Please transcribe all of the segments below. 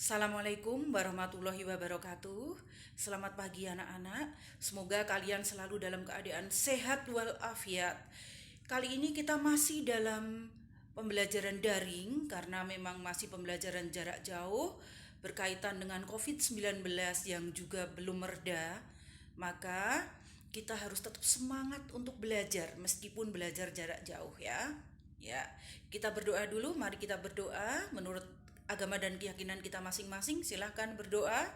Assalamualaikum warahmatullahi wabarakatuh. Selamat pagi anak-anak. Semoga kalian selalu dalam keadaan sehat walafiat. Kali ini kita masih dalam pembelajaran daring karena memang masih pembelajaran jarak jauh berkaitan dengan COVID-19 yang juga belum mereda. Maka kita harus tetap semangat untuk belajar meskipun belajar jarak jauh ya. Ya, kita berdoa dulu. Mari kita berdoa menurut agama dan keyakinan kita masing-masing. Silahkan berdoa.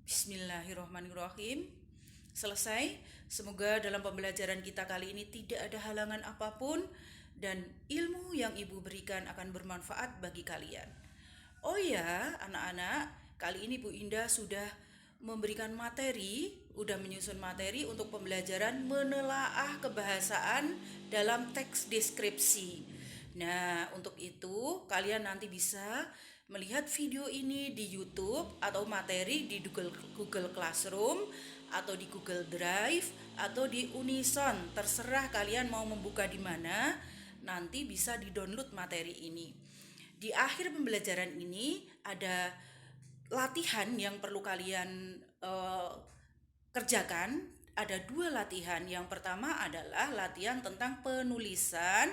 Bismillahirrahmanirrahim. Selesai. Semoga dalam pembelajaran kita kali ini tidak ada halangan apapun dan ilmu yang Ibu berikan akan bermanfaat bagi kalian. Oh ya, anak-anak, kali ini Bu Indah sudah memberikan materi, udah menyusun materi untuk pembelajaran menelaah kebahasaan dalam teks deskripsi. Nah, untuk itu kalian nanti bisa melihat video ini di YouTube atau materi di Google Classroom atau di Google Drive atau di Unison. Terserah kalian mau membuka di mana, nanti bisa di-download materi ini. Di akhir pembelajaran ini ada latihan yang perlu kalian kerjakan. Ada 2 latihan. Yang pertama adalah latihan tentang penulisan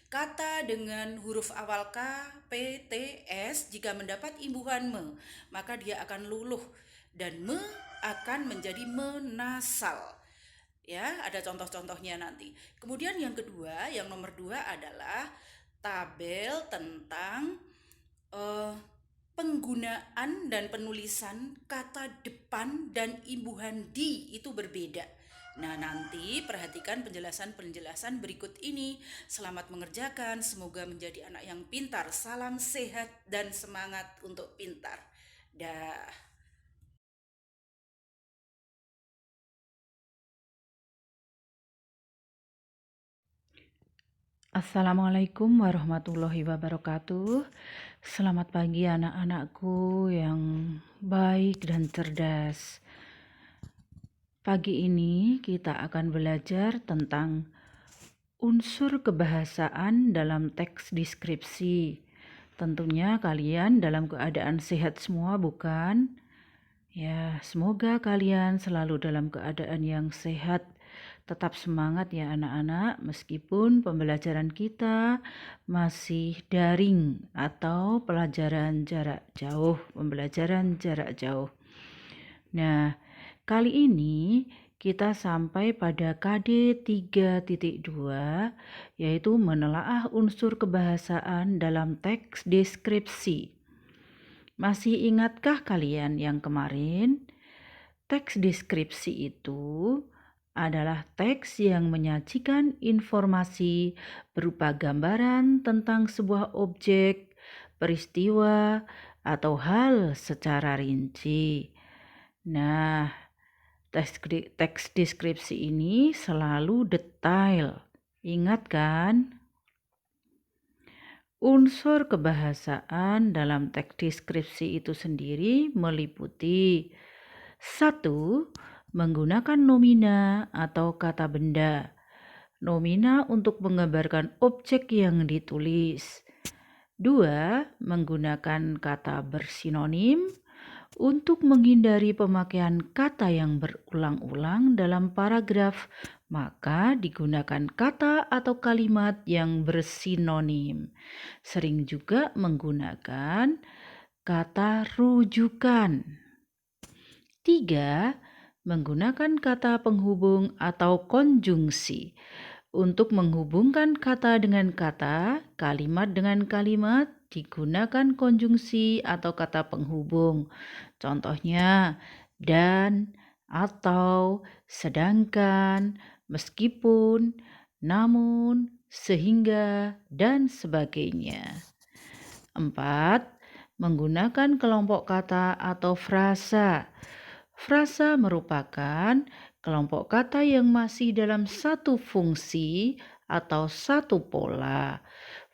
kata dengan huruf awal K, P, T, S. Jika mendapat imbuhan me, maka dia akan luluh dan me akan menjadi menasal. Ya, ada contoh-contohnya nanti. Kemudian yang kedua, yang nomor 2 adalah tabel tentang penggunaan dan penulisan kata depan dan imbuhan di itu berbeda. Nah, nanti perhatikan penjelasan-penjelasan berikut ini. Selamat mengerjakan, semoga menjadi anak yang pintar. Salam sehat dan semangat untuk pintar. Dah. Assalamualaikum warahmatullahi wabarakatuh. Selamat pagi anak-anakku yang baik dan cerdas. Pagi ini kita akan belajar tentang unsur kebahasaan dalam teks deskripsi. Tentunya kalian dalam keadaan sehat semua, bukan? Ya, semoga kalian selalu dalam keadaan yang sehat. Tetap semangat ya anak-anak, meskipun pembelajaran kita masih daring atau pembelajaran jarak jauh. Nah, kali ini kita sampai pada KD 3.2, yaitu menelaah unsur kebahasaan dalam teks deskripsi. Masih ingatkah kalian yang kemarin? Teks deskripsi itu adalah teks yang menyajikan informasi berupa gambaran tentang sebuah objek, peristiwa, atau hal secara rinci. Nah, teks deskripsi ini selalu detail. Ingat kan? Unsur kebahasaan dalam teks deskripsi itu sendiri meliputi 1. Menggunakan nomina atau kata benda. Nomina untuk menggambarkan objek yang ditulis. 2. Menggunakan kata bersinonim untuk menghindari pemakaian kata yang berulang-ulang dalam paragraf, maka digunakan kata atau kalimat yang bersinonim. Sering juga menggunakan kata rujukan. 3. Menggunakan kata penghubung atau konjungsi untuk menghubungkan kata dengan kata, kalimat dengan kalimat, digunakan konjungsi atau kata penghubung. Contohnya, dan, atau, sedangkan, meskipun, namun, sehingga, dan sebagainya. 4. Menggunakan kelompok kata atau frasa. Frasa merupakan kelompok kata yang masih dalam satu fungsi atau satu pola.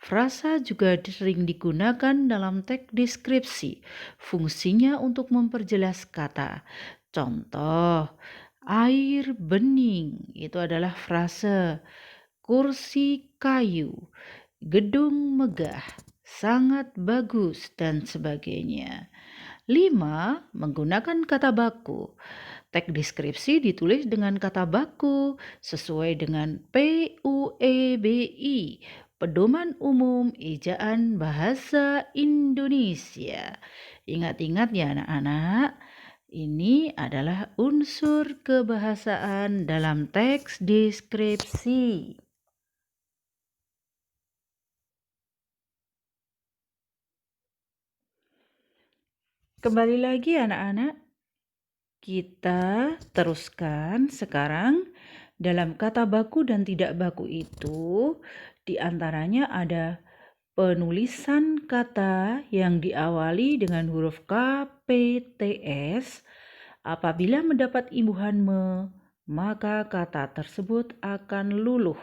Frasa juga sering digunakan dalam teks deskripsi. Fungsinya untuk memperjelas kata. Contoh, air bening itu adalah frase. Kursi kayu, gedung megah, sangat bagus, dan sebagainya. 5. Menggunakan kata baku. Teks deskripsi ditulis dengan kata baku sesuai dengan PUEBI, Pedoman Umum Ejaan Bahasa Indonesia. Ingat-ingat ya anak-anak, ini adalah unsur kebahasaan dalam teks deskripsi. Kembali lagi anak-anak, kita teruskan sekarang dalam kata baku dan tidak baku itu, diantaranya ada penulisan kata yang diawali dengan huruf KPTS. Apabila mendapat imbuhan me, maka kata tersebut akan luluh.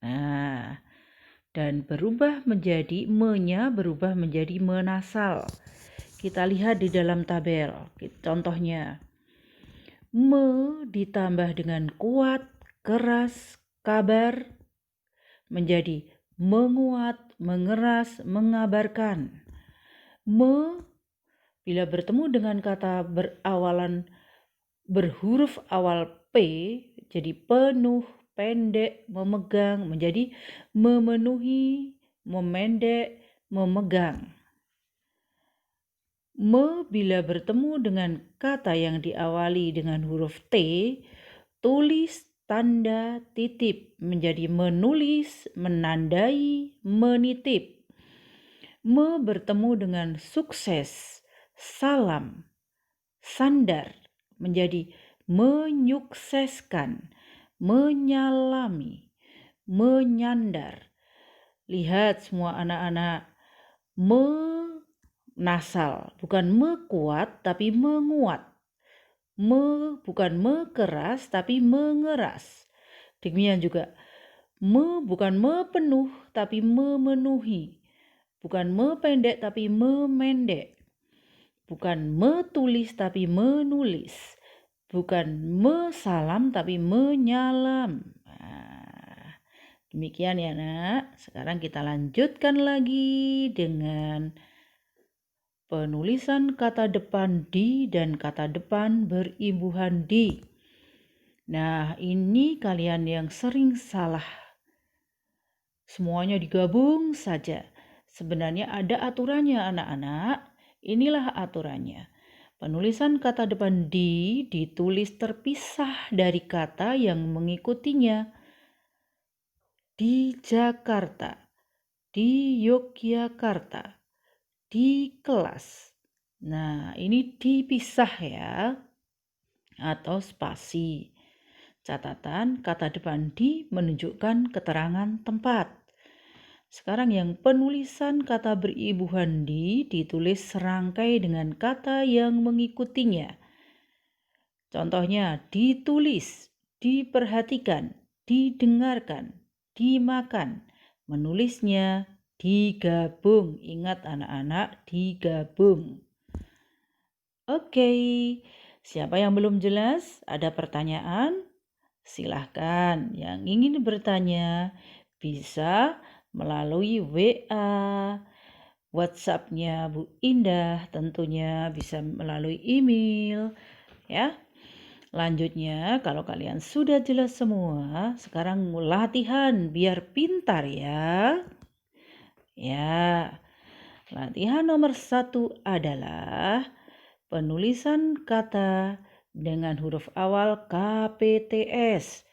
Nah, dan berubah menjadi me-nya berubah menjadi menasal. Kita lihat di dalam tabel. Contohnya, me ditambah dengan kuat, keras, kabar menjadi menguat, mengeras, mengabarkan. Me bila bertemu dengan kata berhuruf awal P jadi penuh, pendek, memegang menjadi memenuhi, memendek, memegang. Me bila bertemu dengan kata yang diawali dengan huruf T, tulis tanda titip menjadi menulis, menandai, menitip. Me bertemu dengan sukses, salam, sandar menjadi menyukseskan, menyalami, menyandar. Lihat semua anak-anak, nasal, bukan me kuat tapi menguat. Me bukan me keras tapi mengeras. Demikian juga me bukan me penuh tapi memenuhi. Bukan me pendek tapi memendek. Bukan me tulis tapi menulis. Bukan me salam tapi menyalam. Nah, demikian ya nak. Sekarang kita lanjutkan lagi dengan penulisan kata depan di dan kata depan berimbuhan di. Nah, ini kalian yang sering salah. Semuanya digabung saja. Sebenarnya ada aturannya anak-anak. Inilah aturannya. Penulisan kata depan di ditulis terpisah dari kata yang mengikutinya. Di Jakarta, di Yogyakarta, di kelas. Nah, ini dipisah ya, atau spasi. Catatan kata depan di menunjukkan keterangan tempat. Sekarang yang penulisan kata berimbuhan di ditulis serangkai dengan kata yang mengikutinya. Contohnya ditulis, diperhatikan, didengarkan, dimakan. Menulisnya digabung. Ingat anak-anak, digabung. Oke, siapa yang belum jelas? Ada pertanyaan? Silahkan. Yang ingin bertanya bisa melalui WA, WhatsApp-nya Bu Indah, tentunya bisa melalui email, ya. Lanjutnya, kalau kalian sudah jelas semua, sekarang latihan biar pintar ya. Ya, latihan nomor 1 adalah penulisan kata dengan huruf awal KPTS.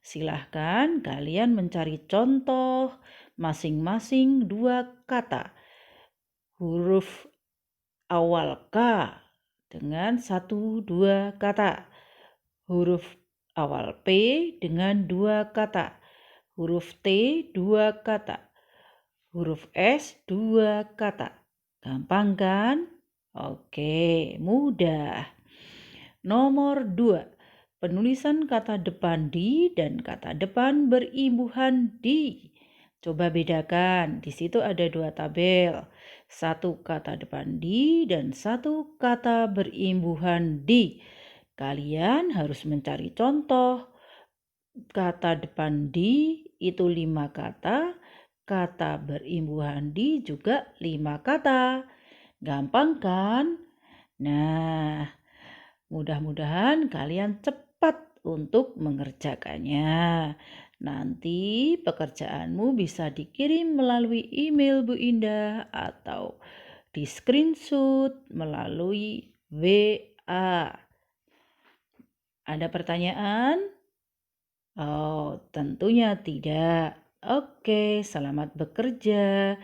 Silahkan kalian mencari contoh masing-masing 2 kata. Huruf awal K dengan 1-2 kata. Huruf awal P dengan 2 kata. Huruf T 2 kata. Huruf S 2 kata. Gampang kan? Oke, mudah. Nomor 2. Penulisan kata depan di dan kata depan berimbuhan di. Coba bedakan, di situ ada 2 tabel. Satu kata depan di dan satu kata berimbuhan di. Kalian harus mencari contoh. Kata depan di itu 5 kata, kata berimbuhan di juga 5 kata. Gampang kan? Nah, mudah-mudahan kalian cepat untuk mengerjakannya. Nanti pekerjaanmu bisa dikirim melalui email Bu Indah atau di screenshot melalui WA. Ada pertanyaan? Oh, tentunya tidak. Oke, selamat bekerja.